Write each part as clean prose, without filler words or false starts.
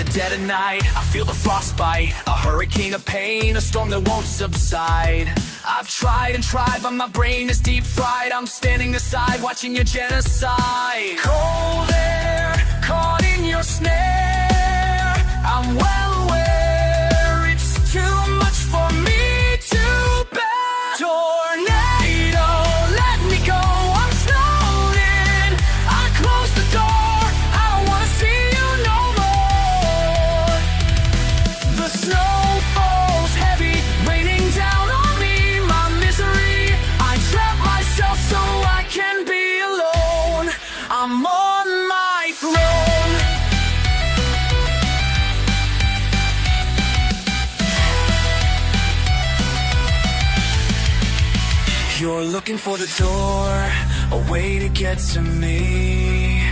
the dead of night, I feel the frostbite, a hurricane of pain, a storm that won't subside. I've tried and tried, but my brain is deep fried. I'm standing aside, watching your genocide. Cold air, caught in your snare. I'm well aware it's too much for me to bear. Tornado, let me go, I'm snowed in. I close the door, I don't wanna see you no more. The snow falls heavy, raining down on me, my misery. I trap myself so I can be alone. I'm on my throne. You're looking for the door, a way to get to me.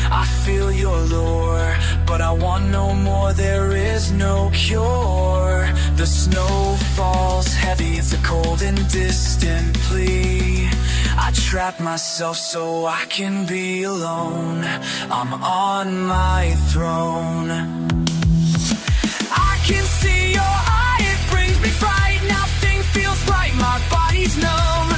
I feel your lure, but I want no more, there is no cure. The snow falls heavy, it's a cold and distant plea. I trap myself so I can be alone. I'm on my throne. I can see your eye, it brings me fright. Nothing feels right, my body's numb.